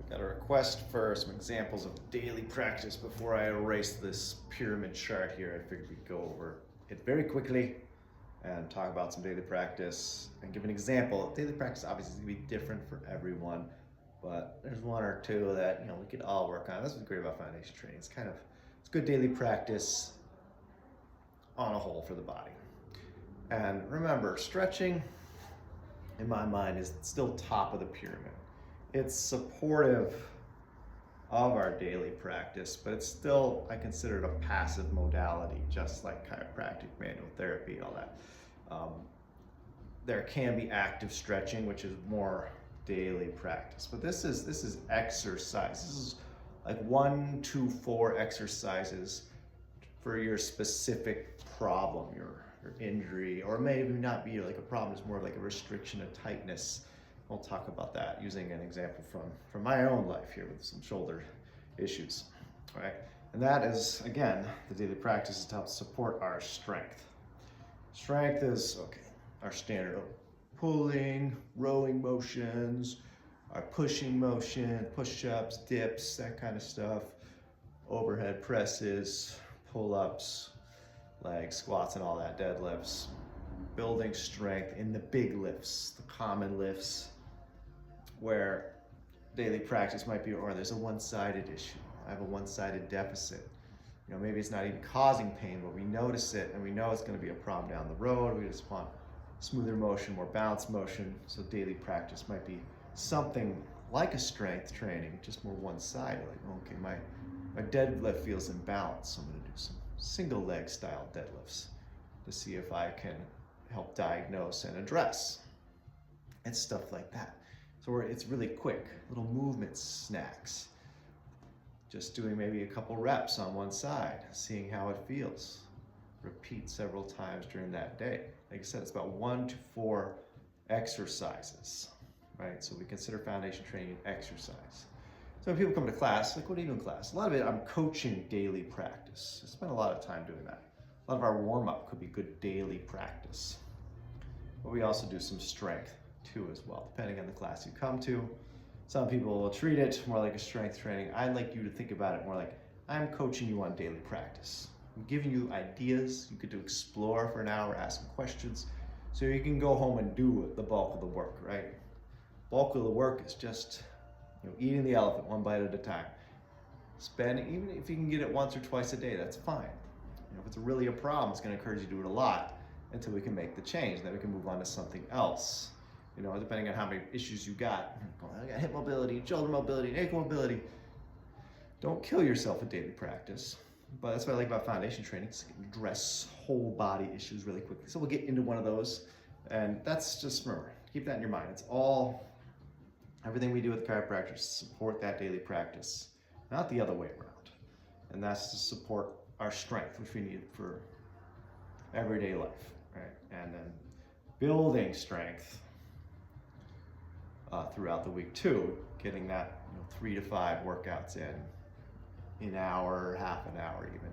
Got a request for some examples of daily practice before I erase this pyramid chart here. I figured we'd go over it very quickly and talk about some daily practice and give an example. Daily practice obviously is gonna be different for everyone, but there's one or two that we could all work on. That's what's great about foundation training. It's good daily practice on a whole for the body. And remember, stretching in my mind is still top of the pyramid. It's supportive of our daily practice, but it's still, I consider it a passive modality, just like chiropractic, manual therapy, all that. There can be active stretching, which is more daily practice, but this is exercise. This is like 1 to 4 exercises for your specific problem, your injury, or maybe not be like a problem, it's more like a restriction, a tightness. We'll talk about that using an example from my own life here with some shoulder issues, all right? And that is, again, the daily practice is to help support our strength. Strength is, our standard pulling, rowing motions, our pushing motion, push-ups, dips, that kind of stuff, overhead presses, pull-ups, leg squats and all that, deadlifts. Building strength in the big lifts, the common lifts, where daily practice might be, or there's a one-sided issue. I have a one-sided deficit. Maybe it's not even causing pain, but we notice it and we know it's going to be a problem down the road. We just want smoother motion, more balanced motion. So daily practice might be something like a strength training, just more one-sided. Like, okay, my deadlift feels imbalanced, so I'm going to do some single leg style deadlifts to see if I can help diagnose and address. And stuff like that. So it's really quick, little movement snacks. Just doing maybe a couple reps on one side, seeing how it feels. Repeat several times during that day. Like I said, it's about 1 to 4 exercises, right? So we consider foundation training exercise. So when people come to class, like, what do you do in class? A lot of it, I'm coaching daily practice. I spend a lot of time doing that. A lot of our warm-up could be good daily practice. But we also do some strength too as well, depending on the class you come to. Some people will treat it more like a strength training. I'd like you to think about it more like, I'm coaching you on daily practice. I'm giving you ideas you could do, explore for an hour, ask some questions, so you can go home and do the bulk of the work, right? Bulk of the work is just eating the elephant one bite at a time. Even if you can get it once or twice a day, that's fine. If it's really a problem, it's going to encourage you to do it a lot until we can make the change. Then we can move on to something else. Depending on how many issues you got. I got hip mobility, shoulder mobility, ankle mobility. Don't kill yourself with daily practice. But that's what I like about foundation training. It's address whole body issues really quickly. So we'll get into one of those. And that's just, remember, keep that in your mind. It's everything we do with chiropractors to support that daily practice, not the other way around. And that's to support our strength, which we need for everyday life, right? And then building strength throughout the week too, getting that 3 to 5 workouts in an hour, half an hour even.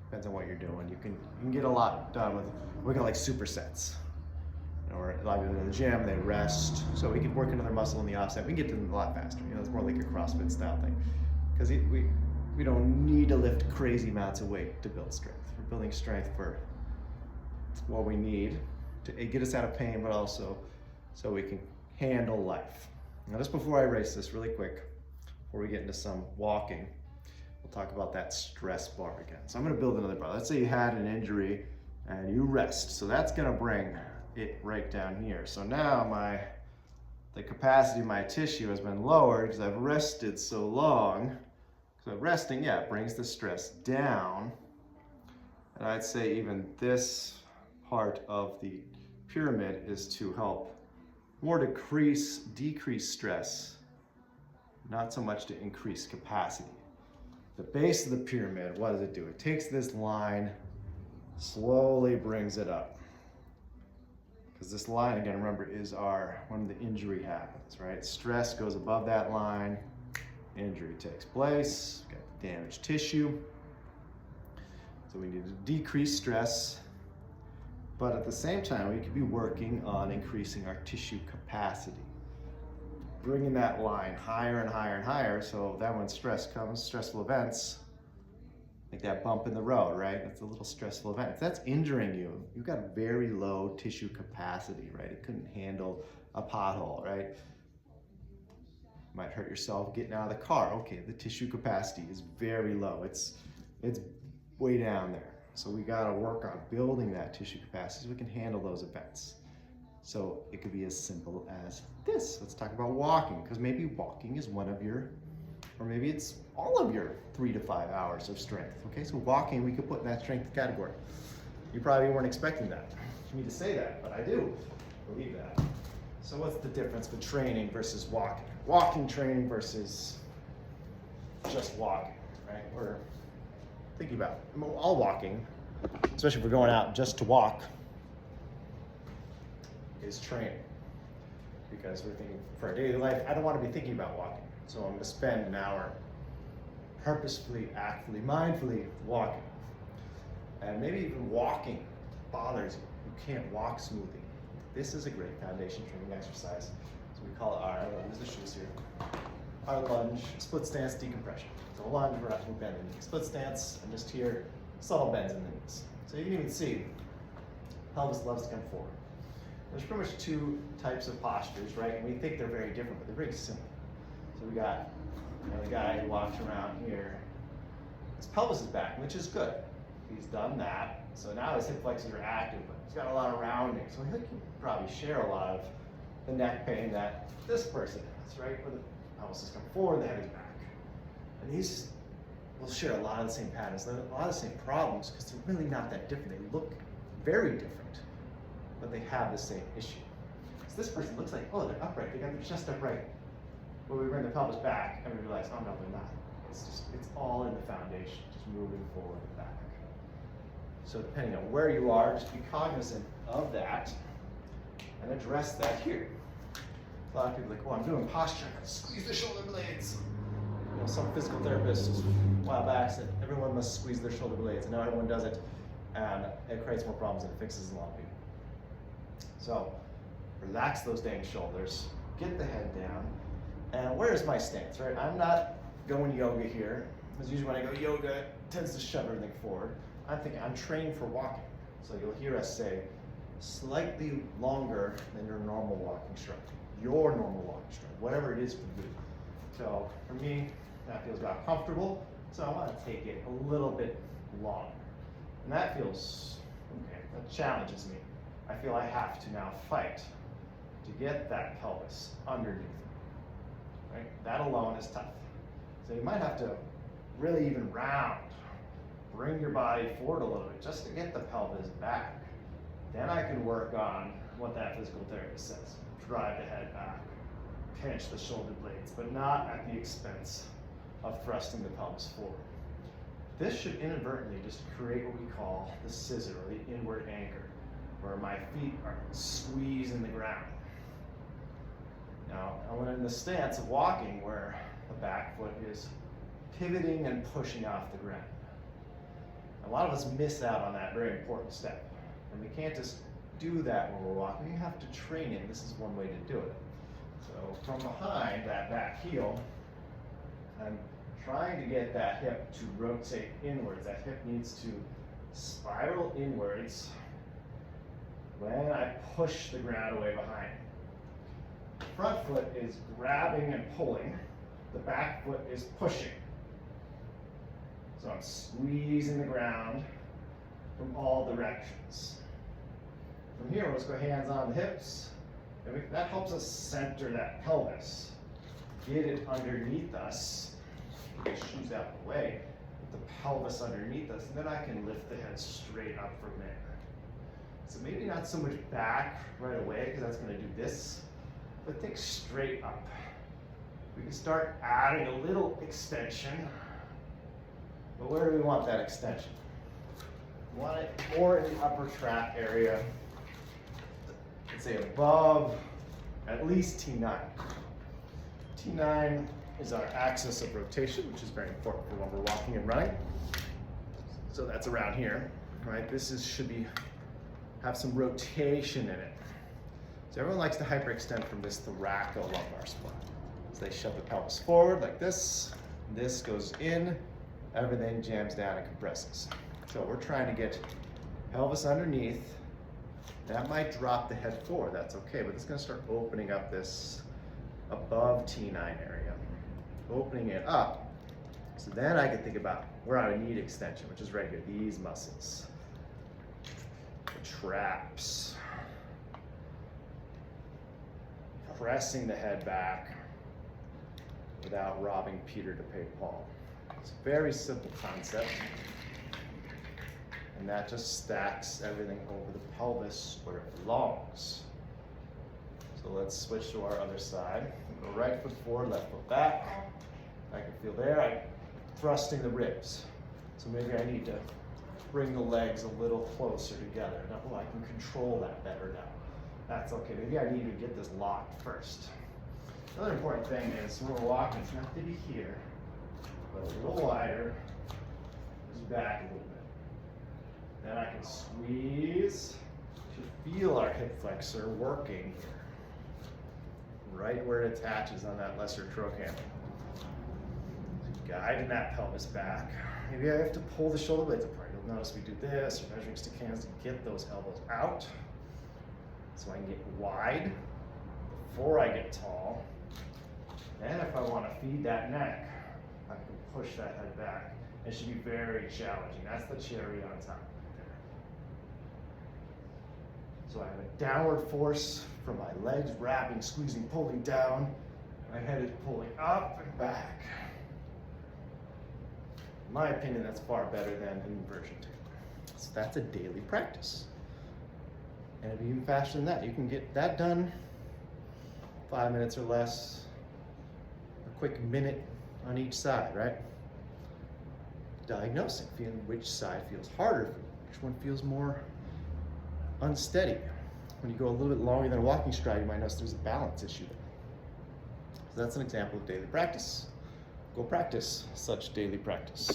Depends on what you're doing. You can get a lot done with working like supersets. Or a lot of people in the gym, they rest, so we can work another muscle in the offset. We can get to them a lot faster. It's more like a CrossFit style thing, because we don't need to lift crazy amounts of weight to build strength. We're building strength for what we need to get us out of pain, but also so we can handle life. Now, just before I erase this really quick, before we get into some walking, we'll talk about that stress bar again. So I'm going to build another bar. Let's say you had an injury and you rest. So that's going to bring it right down here. So now the capacity of my tissue has been lowered because I've rested so long. So resting, it brings the stress down. And I'd say even this part of the pyramid is to help more decrease stress, not so much to increase capacity. The base of the pyramid, what does it do? It takes this line, slowly brings it up. Because this line, again, remember, is when the injury happens, right? Stress goes above that line, injury takes place, got damaged tissue. So we need to decrease stress, but at the same time, we could be working on increasing our tissue capacity. bringing that line higher and higher and higher, so then when stress comes, stressful events, like that bump in the road, right? It's a little stressful event. If that's injuring you, you've got very low tissue capacity, right? It couldn't handle a pothole, right? You might hurt yourself getting out of the car. Okay, the tissue capacity is very low. It's way down there. So we gotta work on building that tissue capacity so we can handle those events. So it could be as simple as this. Let's talk about walking, because maybe walking is one of your, or maybe it's all of your 3 to 5 hours of strength. Okay, so walking we could put in that strength category. You probably weren't expecting that, me to say that, but I do believe that. So what's the difference between training versus walking? Walking training versus just walking, right? We're thinking about, I mean, all walking, especially if we're going out just to walk, is training. Because we're thinking for our daily life, I don't want to be thinking about walking. So I'm going to spend an hour purposefully, actively, mindfully walking. And maybe even walking bothers you. You can't walk smoothly. This is a great foundation training exercise. So we call it our, I'll use the shoes here, our lunge, split stance decompression. So a lunge, we're actually bending the knee. Split stance, and just here, subtle bends in the knees. So you can even see, pelvis loves to come forward. There's pretty much two types of postures, right? And we think they're very different, but they're very similar. So we got, the guy who walks around here, his pelvis is back, which is good. He's done that. So now his hip flexors are active, but he's got a lot of rounding. So he can probably share a lot of the neck pain that this person has, right? Where the pelvis has come forward, the head is back. And these will share a lot of the same patterns, a lot of the same problems, because they're really not that different. They look very different, but they have the same issue. So this person looks like, oh, they're upright, they got their chest upright. But we bring the pelvis back and we realize, oh no, they're not. It's all in the foundation, just moving forward and back. So depending on where you are, just be cognizant of that and address that here. A lot of people are like, oh, I'm doing posture, I gotta squeeze the shoulder blades. You know, some physical therapists a while back said everyone must squeeze their shoulder blades, and now everyone does it, and it creates more problems than it fixes a lot of people. So relax those dang shoulders, get the head down, and where's my stance, right? I'm not going yoga here, because usually when I go yoga, it tends to shove everything forward. I'm thinking I'm trained for walking. So you'll hear us say, slightly longer than your normal walking stride, your normal walking stride, whatever it is for you. So for me, that feels about comfortable, so I want to take it a little bit longer. And that feels, okay, that challenges me. I feel I have to now fight to get that pelvis underneath me, right? That alone is tough. So you might have to really even round, bring your body forward a little bit just to get the pelvis back. Then I can work on what that physical therapist says. Drive the head back, pinch the shoulder blades, but not at the expense of thrusting the pelvis forward. This should inadvertently just create what we call the scissor, or the inward anchor, where my feet are squeezed in the ground. Now, I went in the stance of walking where the back foot is pivoting and pushing off the ground. A lot of us miss out on that very important step. And we can't just do that when we're walking. We have to train it. This is one way to do it. So from behind that back heel, I'm trying to get that hip to rotate inwards. That hip needs to spiral inwards when I push the ground away behind. The front foot is grabbing and pulling. The back foot is pushing. So I'm squeezing the ground from all directions. From here, let's go hands on the hips. And that helps us center that pelvis. Get it underneath us. Get the shoes out of the way. Get the pelvis underneath us, and then I can lift the head straight up from there. So maybe not so much back right away, because that's going to do this, but think straight up. We can start adding a little extension. But where do we want that extension? We want it more in the upper trap area. Let's say above at least T9. T9 is our axis of rotation, which is very important for when we're walking and running. So that's around here, right? This should have some rotation in it. So everyone likes to hyperextend from this thoracolumbar spot. So they shove the pelvis forward like this. This goes in, everything jams down and compresses. So we're trying to get pelvis underneath. That might drop the head forward, that's okay, but it's gonna start opening up this above T9 area. Opening it up. So then I can think about where I would need extension, which is right here, these muscles. The traps. Pressing the head back without robbing Peter to pay Paul. It's a very simple concept. And that just stacks everything over the pelvis where it belongs. So let's switch to our other side. Go right foot forward, left foot back. I can feel there, I'm thrusting the ribs. So maybe I need to bring the legs a little closer together. Now, oh, I can control that better now. That's okay, maybe I need to get this locked first. Another important thing is when we're walking, it's not to be here, but a little wider, just back a little bit. Then I can squeeze to feel our hip flexor working here. Right where it attaches on that lesser trochanter. Guiding that pelvis back. Maybe I have to pull the shoulder blades apart. You'll notice we do this, or measuring stick hands to get those elbows out. So I can get wide before I get tall. Then if I want to feed that neck, I can push that head back. It should be very challenging. That's the cherry on top. So I have a downward force from my legs, wrapping, squeezing, pulling down. My head is pulling up and back. In my opinion, that's far better than an inversion table. So that's a daily practice. And it'll be even faster than that. You can get that done 5 minutes or less, a quick minute on each side, right? Diagnosing, feeling which side feels harder for you, which one feels more unsteady. When you go a little bit longer than a walking stride, you might notice there's a balance issue there. So that's an example of daily practice. Go practice such daily practice.